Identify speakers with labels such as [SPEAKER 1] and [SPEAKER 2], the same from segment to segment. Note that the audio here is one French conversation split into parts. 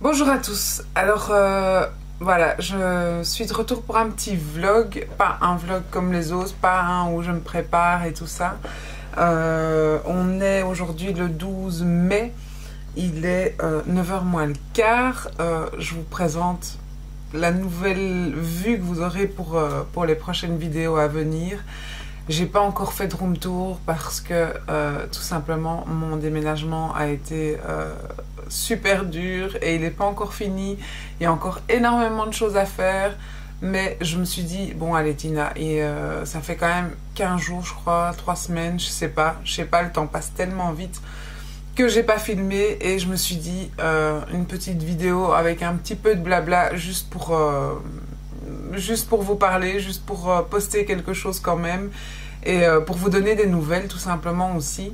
[SPEAKER 1] Bonjour à tous. Alors voilà, je suis de retour pour un petit vlog, pas un vlog comme les autres, pas un où je me prépare et tout ça. On est aujourd'hui le 12 mai, il est 9h moins le quart. Je vous présente la nouvelle vue que vous aurez pour les prochaines vidéos à venir. J'ai pas encore fait de room tour parce que tout simplement mon déménagement a été super dur et il n'est pas encore fini. Il y a encore énormément de choses à faire, mais je me suis dit bon allez Tina, et ça fait quand même 15 jours je crois, 3 semaines, je sais pas, le temps passe tellement vite que j'ai pas filmé et je me suis dit une petite vidéo avec un petit peu de blabla juste pour vous parler, juste pour poster quelque chose quand même et pour vous donner des nouvelles tout simplement aussi.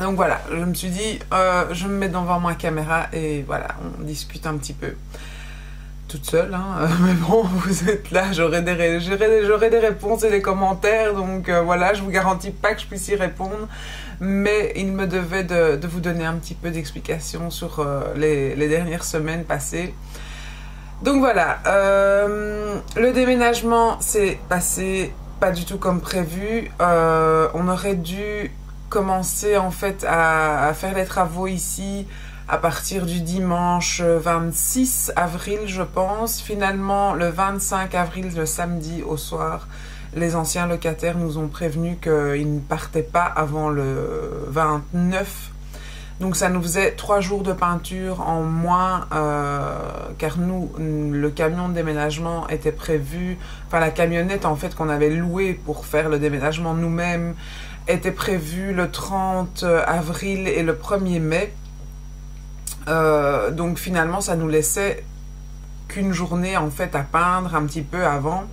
[SPEAKER 1] Donc voilà, je me suis dit, je me mets devant ma caméra et voilà, on discute un petit peu. Toute seule, hein, mais bon, vous êtes là, j'aurai des réponses et des commentaires, donc voilà, je vous garantis pas que je puisse y répondre, mais il me devait de vous donner un petit peu d'explication sur les dernières semaines passées. Donc voilà, le déménagement s'est passé pas du tout comme prévu. On aurait dû commencer en fait à faire les travaux ici à partir du dimanche 26 avril je pense. Finalement le 25 avril, le samedi au soir, les anciens locataires nous ont prévenus qu'ils ne partaient pas avant le 29. Donc ça nous faisait 3 jours de peinture en moins, car nous, le camion de déménagement était prévu, enfin la camionnette en fait qu'on avait louée pour faire le déménagement nous-mêmes, était prévue le 30 avril et le 1er mai. Donc finalement ça nous laissait qu'une journée en fait à peindre un petit peu avant.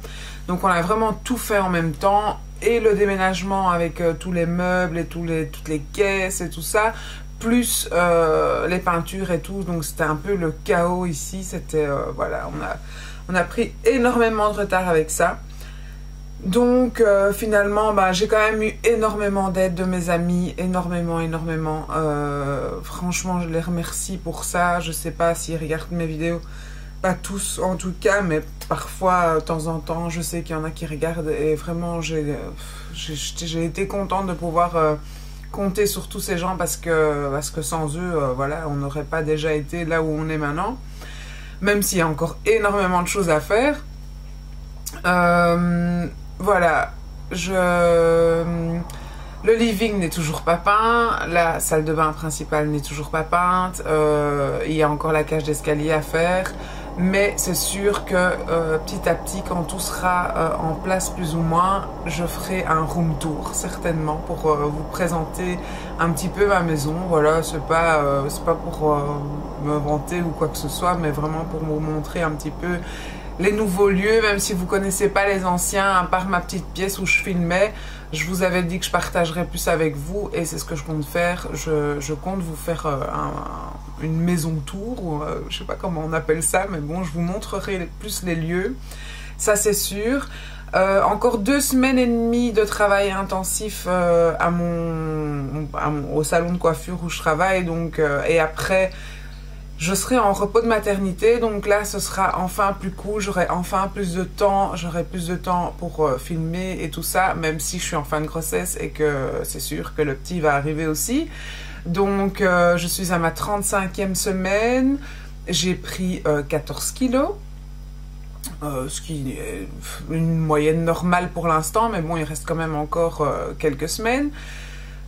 [SPEAKER 1] Donc on a vraiment tout fait en même temps, et le déménagement avec tous les meubles et toutes les caisses et tout ça, plus les peintures et tout, donc c'était un peu le chaos ici. C'était voilà, on a pris énormément de retard avec ça. Donc finalement j'ai quand même eu énormément d'aide de mes amis, énormément. Franchement je les remercie pour ça. Je sais pas s'ils regardent mes vidéos, pas tous en tout cas, mais parfois de temps en temps je sais qu'il y en a qui regardent, et vraiment j'ai été contente de pouvoir compter sur tous ces gens, parce que sans eux, voilà, on n'aurait pas déjà été là où on est maintenant, même s'il y a encore énormément de choses à faire. Voilà, le living n'est toujours pas peint, la salle de bain principale n'est toujours pas peinte, il y a encore la cage d'escalier à faire, mais c'est sûr que petit à petit, quand tout sera en place plus ou moins, je ferai un room tour certainement pour vous présenter un petit peu ma maison. Voilà, c'est pas pour me vanter ou quoi que ce soit, mais vraiment pour vous montrer un petit peu les nouveaux lieux, même si vous connaissez pas les anciens, à part ma petite pièce où je filmais. Je vous avais dit que je partagerais plus avec vous, et c'est ce que je compte faire. Je compte vous faire une maison tour, ou je sais pas comment on appelle ça, mais bon, je vous montrerai plus les lieux, ça c'est sûr. Encore 2 semaines et demie de travail intensif au salon de coiffure où je travaille, donc et après je serai en repos de maternité, donc là ce sera enfin plus cool, j'aurai enfin plus de temps, pour filmer et tout ça, même si je suis en fin de grossesse et que c'est sûr que le petit va arriver aussi. Donc je suis à ma 35e semaine, j'ai pris 14 kilos, ce qui est une moyenne normale pour l'instant, mais bon, il reste quand même encore quelques semaines.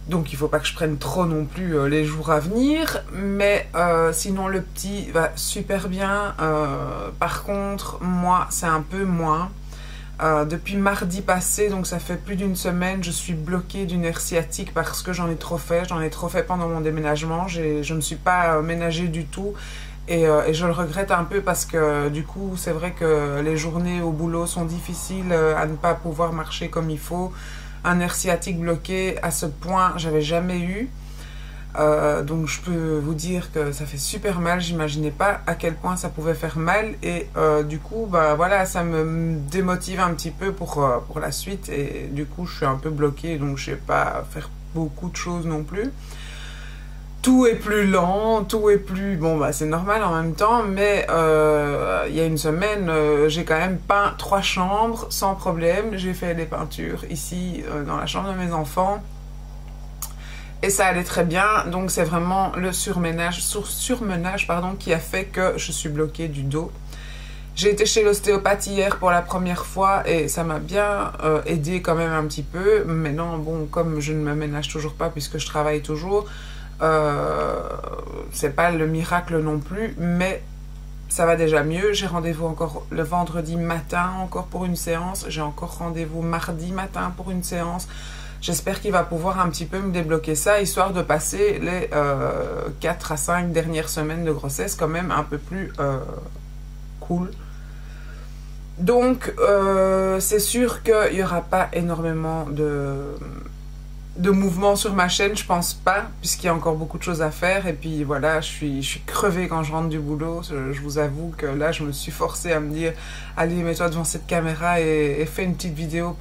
[SPEAKER 1] Donc il ne faut pas que je prenne trop non plus les jours à venir, mais sinon le petit va super bien. Par contre, moi c'est un peu moins. Depuis mardi passé, donc ça fait plus d'une semaine, je suis bloquée du nerf sciatique parce que j'en ai trop fait pendant mon déménagement. Je ne me suis pas ménagée du tout, et je le regrette un peu parce que du coup c'est vrai que les journées au boulot sont difficiles à ne pas pouvoir marcher comme il faut. Un nerf sciatique bloqué à ce point, j'avais jamais eu. Donc je peux vous dire que ça fait super mal. J'imaginais pas à quel point ça pouvait faire mal, et du coup voilà, ça me démotive un petit peu pour la suite, et du coup je suis un peu bloquée, donc je sais pas faire beaucoup de choses non plus. tout est plus lent, tout est plus... Bon, bah c'est normal en même temps, mais il y a une semaine, j'ai quand même peint 3 chambres sans problème. J'ai fait des peintures ici, dans la chambre de mes enfants. Et ça allait très bien, donc c'est vraiment le surmenage pardon, qui a fait que je suis bloquée du dos. J'ai été chez l'ostéopathe hier pour la première fois et ça m'a bien aidé quand même un petit peu. Maintenant, bon, comme je ne me ménage toujours pas puisque je travaille toujours, c'est pas le miracle non plus, mais ça va déjà mieux. J'ai rendez-vous encore le vendredi matin encore pour une séance. J'ai encore rendez-vous mardi matin pour une séance. J'espère qu'il va pouvoir un petit peu me débloquer ça, histoire de passer les 4 à 5 dernières semaines de grossesse quand même un peu plus cool. Donc, c'est sûr qu'il n'y aura pas énormément de mouvements sur ma chaîne, je pense pas, puisqu'il y a encore beaucoup de choses à faire. Et puis voilà, je suis crevée quand je rentre du boulot. Je vous avoue que là, je me suis forcée à me dire « Allez, mets-toi devant cette caméra et fais une petite vidéo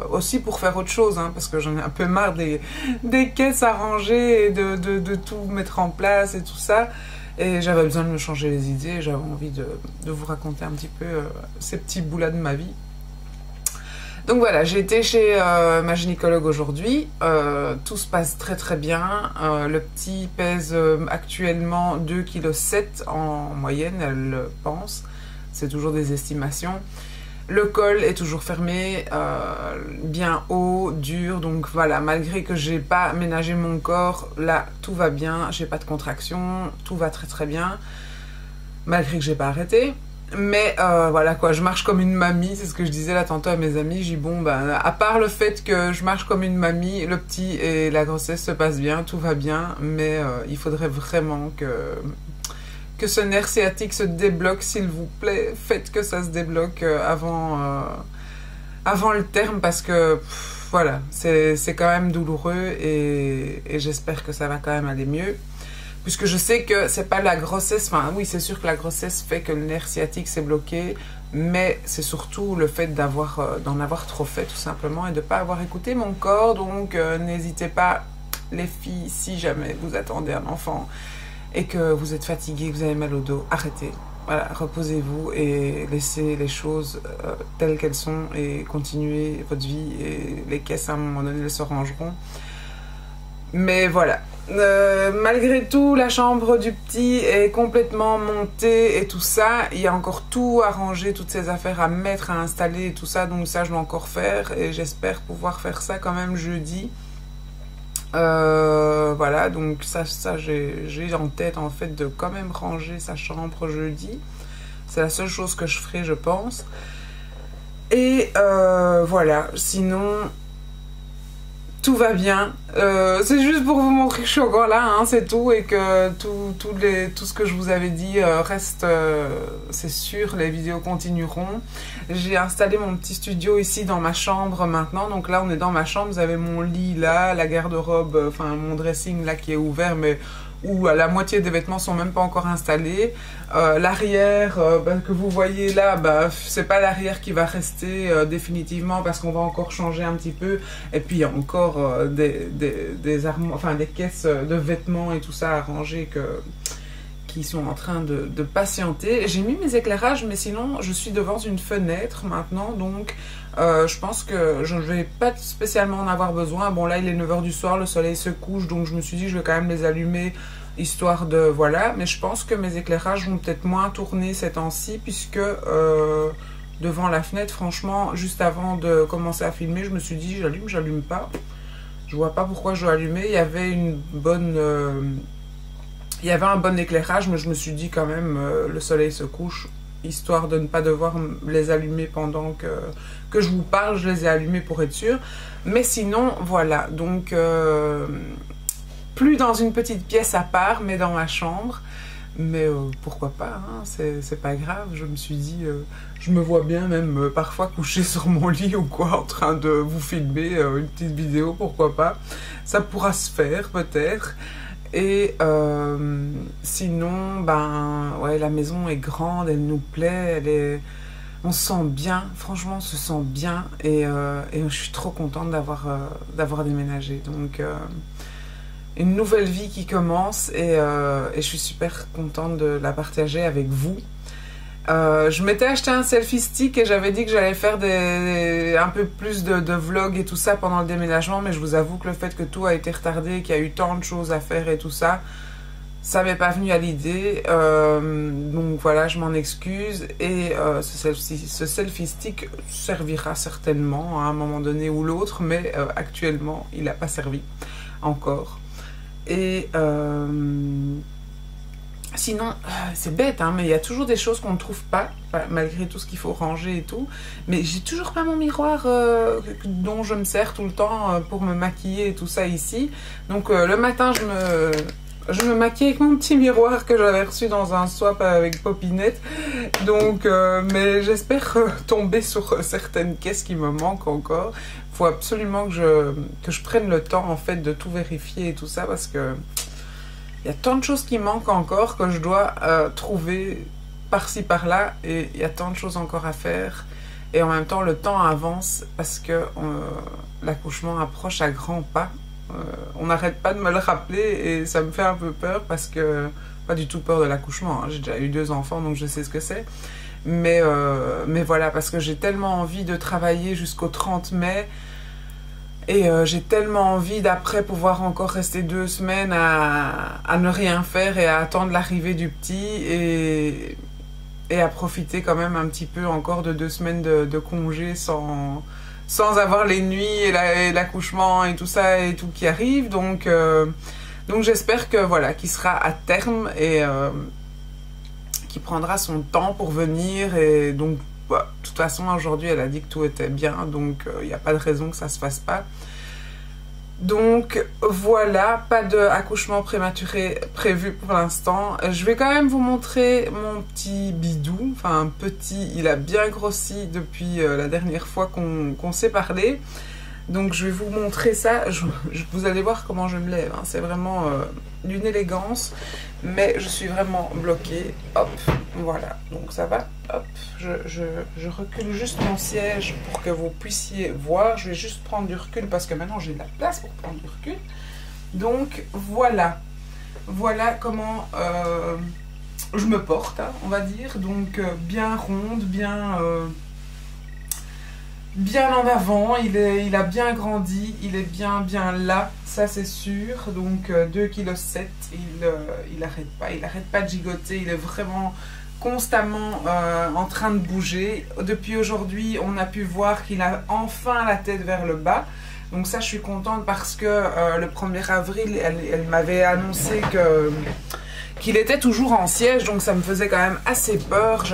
[SPEAKER 1] aussi pour faire autre chose, hein, parce que j'en ai un peu marre des caisses à ranger et de tout mettre en place et tout ça. » Et j'avais besoin de me changer les idées, j'avais envie de vous raconter un petit peu ces petits bouts-là de ma vie. Donc voilà, j'ai été chez ma gynécologue aujourd'hui, tout se passe très très bien. Le petit pèse actuellement 2,7 kg en moyenne, elle pense, c'est toujours des estimations. Le col est toujours fermé, bien haut, dur, donc voilà, malgré que j'ai pas ménagé mon corps, là tout va bien, j'ai pas de contraction, tout va très très bien, malgré que j'ai pas arrêté. Mais voilà quoi, je marche comme une mamie, c'est ce que je disais là tantôt à mes amis, j'ai dit bon ben à part le fait que je marche comme une mamie, le petit et la grossesse se passent bien, tout va bien, mais il faudrait vraiment que ce nerf sciatique se débloque, s'il vous plaît, faites que ça se débloque avant le terme, parce que voilà, c'est quand même douloureux et j'espère que ça va quand même aller mieux. Puisque je sais que c'est pas la grossesse, enfin oui c'est sûr que la grossesse fait que le nerf sciatique s'est bloqué, mais c'est surtout le fait d'en avoir trop fait tout simplement et de pas avoir écouté mon corps. Donc n'hésitez pas les filles, si jamais vous attendez un enfant et que vous êtes fatigué, que vous avez mal au dos, arrêtez. Voilà, reposez-vous et laissez les choses telles qu'elles sont et continuez votre vie, et les caisses à un moment donné elles se rangeront. Mais voilà. Malgré tout, la chambre du petit est complètement montée et tout ça. Il y a encore tout à ranger, toutes ces affaires à mettre, à installer et tout ça. Donc ça, je dois encore faire et j'espère pouvoir faire ça quand même jeudi. Voilà, donc ça j'ai en tête en fait de quand même ranger sa chambre jeudi. C'est la seule chose que je ferai, je pense. Et voilà, sinon... tout va bien, c'est juste pour vous montrer que je suis encore là, hein, c'est tout, et que tout ce que je vous avais dit reste, c'est sûr, les vidéos continueront. J'ai installé mon petit studio ici dans ma chambre maintenant, donc là on est dans ma chambre, vous avez mon lit là, la garde-robe, enfin mon dressing là qui est ouvert, mais où la moitié des vêtements sont même pas encore installés. L'arrière que vous voyez là, c'est pas l'arrière qui va rester définitivement, parce qu'on va encore changer un petit peu. Et puis il y a encore des armoires, enfin des caisses de vêtements et tout ça à ranger qui sont en train de patienter. J'ai mis mes éclairages, mais sinon je suis devant une fenêtre maintenant, donc je pense que je ne vais pas spécialement en avoir besoin. Bon là il est 9 h du soir, le soleil se couche, donc je me suis dit je vais quand même les allumer, histoire de... voilà, mais je pense que mes éclairages vont peut-être moins tourner ces temps-ci, puisque devant la fenêtre, franchement, juste avant de commencer à filmer, je me suis dit j'allume pas. Je vois pas pourquoi je dois allumer. Il y avait il y avait un bon éclairage, mais je me suis dit quand même, le soleil se couche, histoire de ne pas devoir les allumer pendant que je vous parle, je les ai allumés pour être sûre. Mais sinon, voilà, donc plus dans une petite pièce à part, mais dans ma chambre. Mais pourquoi pas, hein, c'est pas grave. Je me suis dit, je me vois bien même parfois coucher sur mon lit ou quoi, en train de vous filmer une petite vidéo, pourquoi pas. Ça pourra se faire peut-être. Et sinon, ouais, la maison est grande, elle nous plaît, on se sent bien, franchement on se sent bien, et je suis trop contente d'avoir déménagé. Donc une nouvelle vie qui commence et je suis super contente de la partager avec vous. Je m'étais acheté un selfie stick et j'avais dit que j'allais faire un peu plus de vlogs et tout ça pendant le déménagement, mais je vous avoue que le fait que tout a été retardé, qu'il y a eu tant de choses à faire et tout ça, ça m'est pas venu à l'idée. Donc voilà, je m'en excuse et ce selfie stick servira certainement à un moment donné ou l'autre, mais actuellement il n'a pas servi encore. Et sinon, c'est bête, hein, mais il y a toujours des choses qu'on ne trouve pas, malgré tout ce qu'il faut ranger et tout. Mais j'ai toujours pas mon miroir dont je me sers tout le temps pour me maquiller et tout ça ici. Donc le matin, je me maquille avec mon petit miroir que j'avais reçu dans un swap avec Popinette. Donc, mais j'espère tomber sur certaines caisses qui me manquent encore. Il faut absolument que je prenne le temps en fait de tout vérifier et tout ça parce que il y a tant de choses qui manquent encore que je dois trouver par-ci par-là et il y a tant de choses encore à faire. Et en même temps, le temps avance parce que l'accouchement approche à grands pas. On n'arrête pas de me le rappeler et ça me fait un peu peur parce que, pas du tout peur de l'accouchement, hein. J'ai déjà eu 2 enfants donc je sais ce que c'est. Mais voilà, parce que j'ai tellement envie de travailler jusqu'au 30 mai. Et j'ai tellement envie d'après pouvoir encore rester 2 semaines à ne rien faire et à attendre l'arrivée du petit et à profiter quand même un petit peu encore de 2 semaines de congé sans avoir les nuits et l'accouchement et tout ça et tout qui arrive. Donc j'espère que voilà, qu'il sera à terme et qu'il prendra son temps pour venir. Et donc de toute façon, aujourd'hui, elle a dit que tout était bien, donc il n'y a pas de raison que ça se fasse pas. Donc voilà, pas d'accouchement prématuré prévu pour l'instant. Je vais quand même vous montrer mon petit bidou. Enfin, petit, il a bien grossi depuis la dernière fois qu'on s'est parlé. Donc je vais vous montrer ça. Vous allez voir comment je me lève, hein. C'est vraiment d'une élégance. Mais je suis vraiment bloquée. Hop, voilà. Donc ça va. Hop, je recule juste mon siège pour que vous puissiez voir. Je vais juste prendre du recul parce que maintenant j'ai de la place pour prendre du recul. Donc voilà. Voilà comment je me porte, hein, on va dire. Donc bien ronde, bien en avant, il a bien grandi, il est bien là, ça c'est sûr. Donc 2,7 kg, il arrête pas de gigoter, il est vraiment constamment en train de bouger. Depuis aujourd'hui, on a pu voir qu'il a enfin la tête vers le bas. Donc ça, je suis contente parce que le 1er avril, elle m'avait annoncé qu'il était toujours en siège, donc ça me faisait quand même assez peur.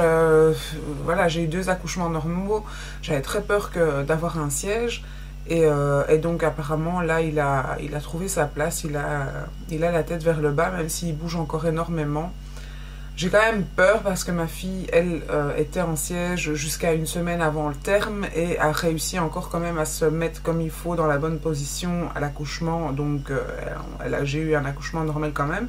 [SPEAKER 1] Voilà, j'ai eu 2 accouchements normaux, j'avais très peur d'avoir un siège. Et donc apparemment là il a trouvé sa place, il a la tête vers le bas, même s'il bouge encore énormément. J'ai quand même peur parce que ma fille, elle, était en siège jusqu'à 1 semaine avant le terme et a réussi encore quand même à se mettre comme il faut dans la bonne position à l'accouchement. Donc j'ai eu un accouchement normal quand même.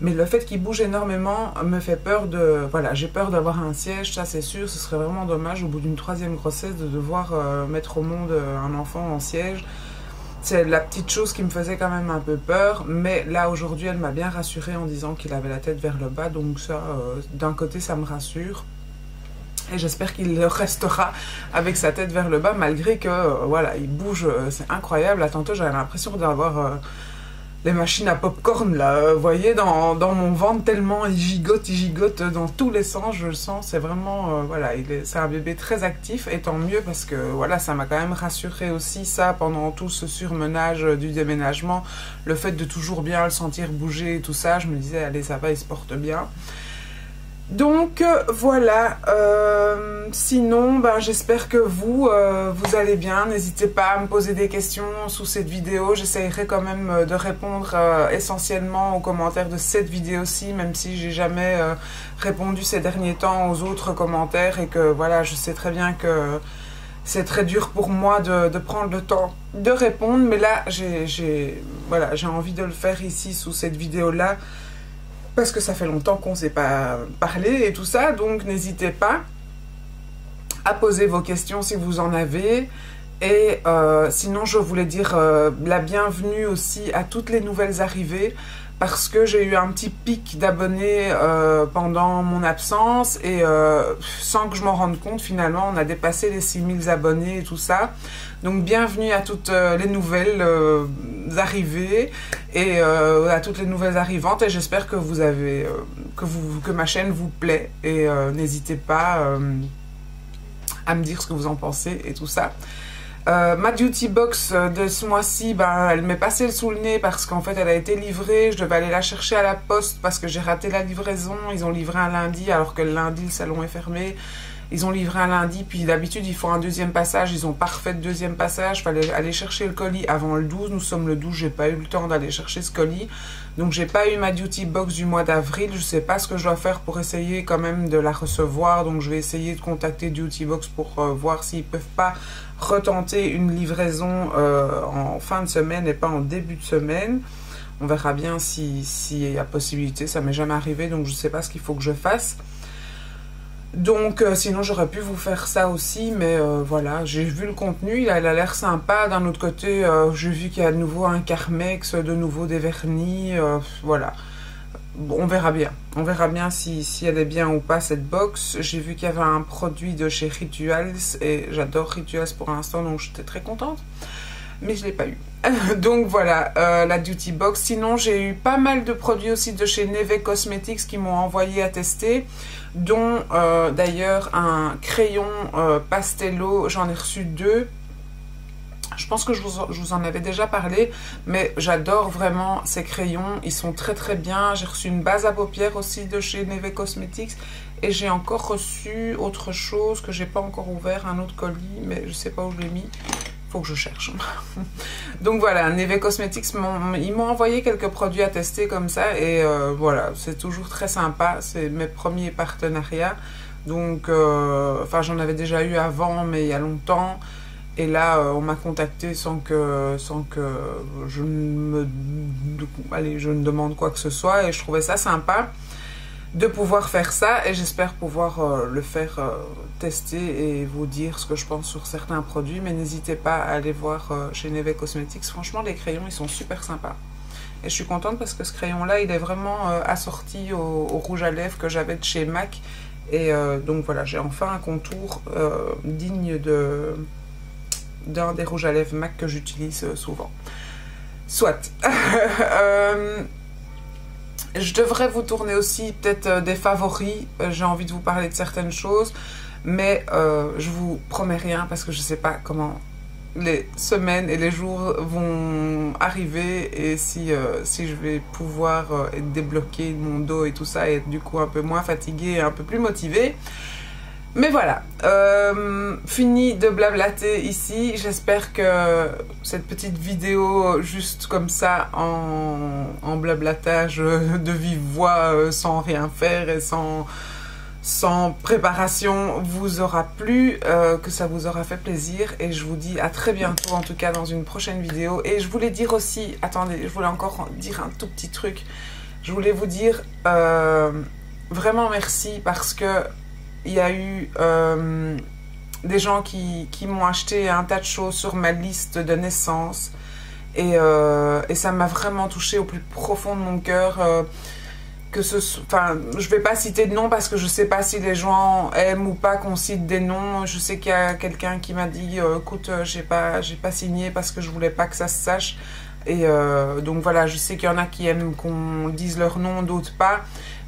[SPEAKER 1] Mais le fait qu'il bouge énormément me fait peur voilà, j'ai peur d'avoir un siège, ça c'est sûr. Ce serait vraiment dommage au bout d'une 3e grossesse de devoir mettre au monde un enfant en siège. C'est la petite chose qui me faisait quand même un peu peur. Mais là aujourd'hui elle m'a bien rassurée en disant qu'il avait la tête vers le bas. Donc ça, d'un côté ça me rassure. Et j'espère qu'il restera avec sa tête vers le bas malgré que voilà, il bouge, c'est incroyable. À tantôt j'avais l'impression d'avoir les machines à popcorn là, vous voyez, dans mon ventre, tellement il gigote dans tous les sens, je le sens. C'est vraiment, voilà, c'est un bébé très actif et tant mieux parce que voilà, ça m'a quand même rassuré aussi ça pendant tout ce surmenage du déménagement, le fait de toujours bien le sentir bouger et tout ça. Je me disais allez, ça va, il se porte bien. Donc voilà, sinon j'espère que vous allez bien. N'hésitez pas à me poser des questions sous cette vidéo. J'essaierai quand même de répondre essentiellement aux commentaires de cette vidéo-ci, même si j'ai jamais répondu ces derniers temps aux autres commentaires et que voilà, je sais très bien que c'est très dur pour moi de prendre le temps de répondre. Mais là, j'ai envie de le faire ici sous cette vidéo-là. Parce que ça fait longtemps qu'on ne s'est pas parlé et tout ça, donc n'hésitez pas à poser vos questions si vous en avez. Et sinon, je voulais dire la bienvenue aussi à toutes les nouvelles arrivées, parce que j'ai eu un petit pic d'abonnés pendant mon absence et sans que je m'en rende compte, finalement, on a dépassé les 6000 abonnés et tout ça. Donc, bienvenue à toutes les nouvelles arrivées et à toutes les nouvelles arrivantes. Et j'espère que vous avez que ma chaîne vous plaît et n'hésitez pas à me dire ce que vous en pensez et tout ça. Ma duty box de ce mois-ci, ben, elle m'est passée sous le nez parce qu'en fait elle a été livrée, je devais aller la chercher à la poste parce que j'ai raté la livraison. Ils ont livré un lundi alors que le lundi le salon est fermé. Ils ont livré un lundi, puis d'habitude ils font un deuxième passage, ils ont pas refait le deuxième passage, fallait aller chercher le colis avant le 12, nous sommes le 12, j'ai pas eu le temps d'aller chercher ce colis, donc j'ai pas eu ma duty box du mois d'avril, je sais pas ce que je dois faire pour essayer quand même de la recevoir, donc je vais essayer de contacter Duty Box pour voir s'ils peuvent pas retenter une livraison en fin de semaine et pas en début de semaine. On verra bien s'il y a possibilité, ça m'est jamais arrivé, donc je sais pas ce qu'il faut que je fasse. Donc sinon j'aurais pu vous faire ça aussi, mais voilà, j'ai vu le contenu, il a l'air sympa. D'un autre côté, j'ai vu qu'il y a de nouveau un Carmex, de nouveau des vernis, voilà. Bon, on verra bien si elle est bien ou pas cette box. J'ai vu qu'il y avait un produit de chez Rituals et j'adore Rituals pour l'instant, donc j'étais très contente. Mais je ne l'ai pas eu. Donc voilà, la Duty Box. Sinon, j'ai eu pas mal de produits aussi de chez Neve Cosmetics qui m'ont envoyé à tester, dont d'ailleurs un crayon Pastello. J'en ai reçu 2. Je pense que je vous en avais déjà parlé, mais j'adore vraiment ces crayons. Ils sont très très bien. J'ai reçu une base à paupières aussi de chez Neve Cosmetics. Et j'ai encore reçu autre chose que j'ai pas encore ouvert, un autre colis, mais je sais pas où je l'ai mis. Faut que je cherche. Donc voilà, Neve Cosmetics, ils m'ont envoyé quelques produits à tester comme ça. Et voilà, c'est toujours très sympa. C'est mes premiers partenariats. Donc, enfin j'en avais déjà eu avant, mais il y a longtemps. Et là, on m'a contacté sans que je ne demande quoi que ce soit. Et je trouvais ça sympa de pouvoir faire ça. Et j'espère pouvoir le faire tester et vous dire ce que je pense sur certains produits. Mais n'hésitez pas à aller voir chez Neve Cosmetics. Franchement, les crayons, ils sont super sympas. Et je suis contente parce que ce crayon-là, il est vraiment assorti au rouge à lèvres que j'avais de chez MAC. Et donc voilà, j'ai enfin un contour digne d'un des rouges à lèvres MAC que j'utilise souvent. Soit. Je devrais vous tourner aussi peut-être des favoris. J'ai envie de vous parler de certaines choses. Mais je vous promets rien parce que je ne sais pas comment les semaines et les jours vont arriver. Et si je vais pouvoir débloquer mon dos et tout ça. Et être du coup un peu moins fatiguée et un peu plus motivée. Mais voilà, fini de blablater ici. J'espère que cette petite vidéo, juste comme ça, en blablatage de vive voix, sans rien faire et sans préparation, vous aura plu, que ça vous aura fait plaisir. Et je vous dis à très bientôt, en tout cas dans une prochaine vidéo. Et je voulais dire aussi, attendez, je voulais encore dire un tout petit truc. Je voulais vous dire vraiment merci parce que il y a eu des gens qui m'ont acheté un tas de choses sur ma liste de naissance. Et ça m'a vraiment touchée au plus profond de mon cœur. Enfin, je vais pas citer de nom parce que je sais pas si les gens aiment ou pas qu'on cite des noms. Je sais qu'il y a quelqu'un qui m'a dit écoute, j'ai pas signé parce que je voulais pas que ça se sache. Et donc voilà, je sais qu'il y en a qui aiment qu'on dise leur nom, d'autres pas.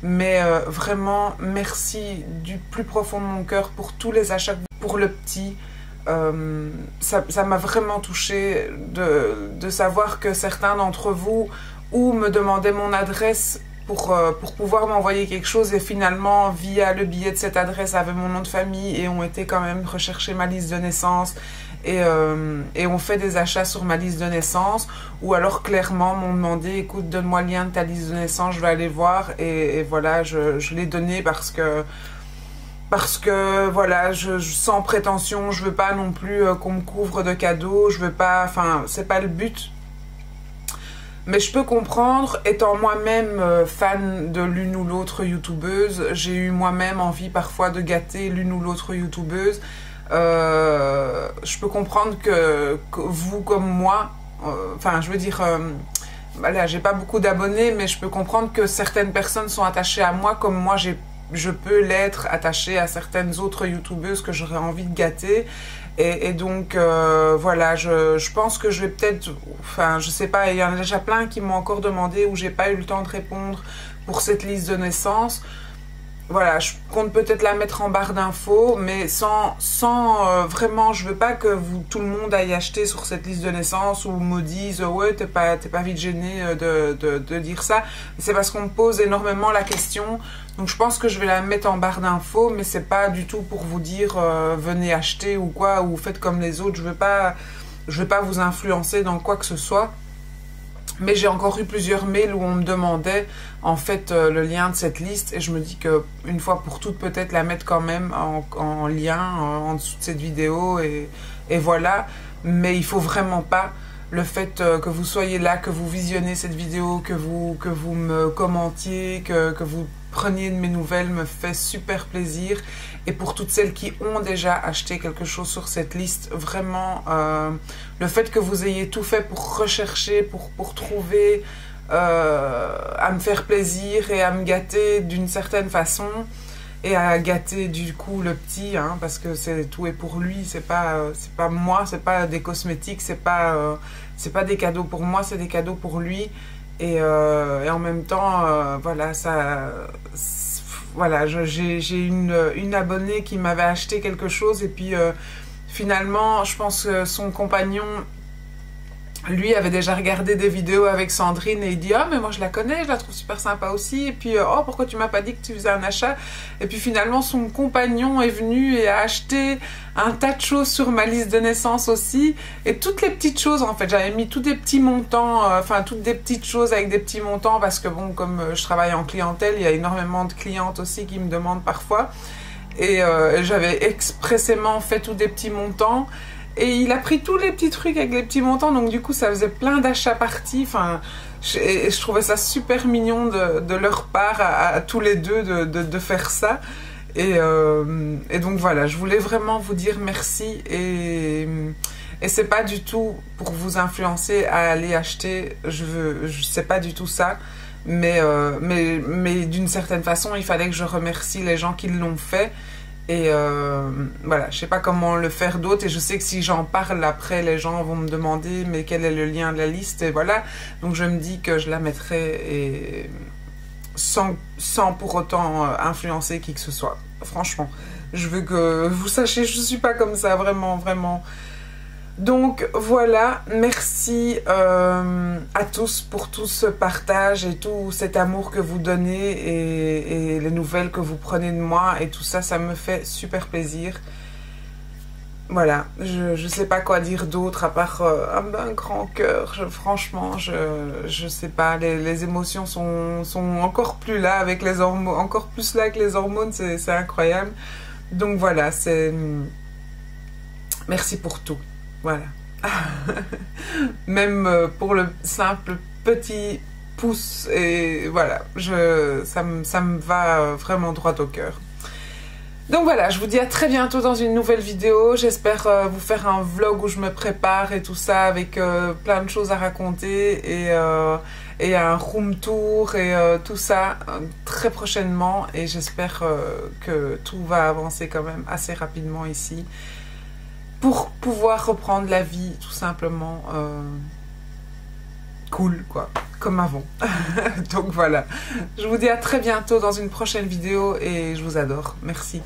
[SPEAKER 1] Mais vraiment, merci du plus profond de mon cœur pour tous les achats, pour le petit. Ça m'a vraiment touchée de savoir que certains d'entre vous ou me demandaient mon adresse pour pouvoir m'envoyer quelque chose et finalement, via le billet de cette adresse, avaient mon nom de famille et ont été quand même rechercher ma liste de naissance. Et on fait des achats sur ma liste de naissance, ou alors clairement m'ont demandé écoute, donne-moi le lien de ta liste de naissance, je vais aller voir. Et voilà, je l'ai donné parce que voilà, sans prétention, je veux pas non plus qu'on me couvre de cadeaux, je veux pas, enfin c'est pas le but. Mais je peux comprendre, étant moi-même fan de l'une ou l'autre youtubeuse, j'ai eu moi-même envie parfois de gâter l'une ou l'autre youtubeuse. je peux comprendre que vous comme moi, enfin je veux dire, voilà, j'ai pas beaucoup d'abonnés, mais je peux comprendre que certaines personnes sont attachées à moi comme moi je peux l'être attachée à certaines autres youtubeuses que j'aurais envie de gâter. Et donc, voilà, je pense que je vais peut-être, enfin, je sais pas, il y en a déjà plein qui m'ont encore demandé où j'ai pas eu le temps de répondre pour cette liste de naissance. Voilà, je compte peut-être la mettre en barre d'infos, mais sans vraiment, je veux pas que tout le monde aille acheter sur cette liste de naissance ou me dise ouais, t'es pas vite gêné de dire ça. C'est parce qu'on me pose énormément la question, donc je pense que je vais la mettre en barre d'infos, mais c'est pas du tout pour vous dire venez acheter ou quoi, ou faites comme les autres. Je veux pas vous influencer dans quoi que ce soit. Mais j'ai encore eu plusieurs mails où on me demandait en fait le lien de cette liste, et je me dis que une fois pour toutes peut-être la mettre quand même en lien en dessous de cette vidéo, et voilà. Mais il faut vraiment pas le fait que vous soyez là, que vous visionnez cette vidéo, que vous me commentiez, que vous preniez de mes nouvelles me fait super plaisir. Et pour toutes celles qui ont déjà acheté quelque chose sur cette liste, vraiment, le fait que vous ayez tout fait pour rechercher, pour trouver, à me faire plaisir et à me gâter d'une certaine façon, et à gâter du coup le petit, hein, parce que tout est pour lui, c'est pas moi, c'est pas des cosmétiques, c'est pas des cadeaux pour moi, c'est des cadeaux pour lui. Et en même temps, voilà, voilà, j'ai une abonnée qui m'avait acheté quelque chose, et puis finalement, je pense que son compagnon, lui, avait déjà regardé des vidéos avec Sandrine, et il dit « Ah, mais moi je la connais, je la trouve super sympa aussi. » Et puis « Oh, pourquoi tu m'as pas dit que tu faisais un achat ?» Et puis finalement, son compagnon est venu et a acheté un tas de choses sur ma liste de naissance aussi. Et toutes les petites choses, en fait, j'avais mis tous des petits montants, enfin, toutes des petites choses avec des petits montants, parce que bon, comme je travaille en clientèle, il y a énormément de clientes aussi qui me demandent parfois. Et j'avais expressément fait tous des petits montants. Et il a pris tous les petits trucs avec les petits montants, donc du coup ça faisait plein d'achats partis. Enfin, je trouvais ça super mignon de leur part à tous les deux de faire ça. Et donc voilà, je voulais vraiment vous dire merci, et c'est pas du tout pour vous influencer à aller acheter. C'est pas du tout ça. Mais d'une certaine façon, il fallait que je remercie les gens qui l'ont fait. Et voilà, je sais pas comment le faire d'autre, et je sais que si j'en parle après, les gens vont me demander mais quel est le lien de la liste, et voilà. Donc je me dis que je la mettrai, et sans pour autant influencer qui que ce soit. Franchement, je veux que vous sachiez, je suis pas comme ça, vraiment, vraiment. Donc voilà, merci à tous pour tout ce partage et tout cet amour que vous donnez, et les nouvelles que vous prenez de moi, et tout ça, ça me fait super plaisir. Voilà, je sais pas quoi dire d'autre à part un grand cœur. Franchement, je sais pas, les émotions sont encore plus là avec les hormones, encore plus là que les hormones, c'est incroyable. Donc voilà, merci pour tout. Voilà. Même pour le simple petit pouce, et voilà, ça me va vraiment droit au cœur. Donc voilà, je vous dis à très bientôt dans une nouvelle vidéo. J'espère vous faire un vlog où je me prépare et tout ça, avec plein de choses à raconter, et un room tour et tout ça très prochainement. Et j'espère que tout va avancer quand même assez rapidement ici, pour pouvoir reprendre la vie tout simplement cool, quoi, comme avant. Donc voilà, je vous dis à très bientôt dans une prochaine vidéo, et je vous adore. Merci.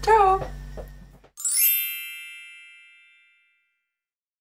[SPEAKER 1] Ciao.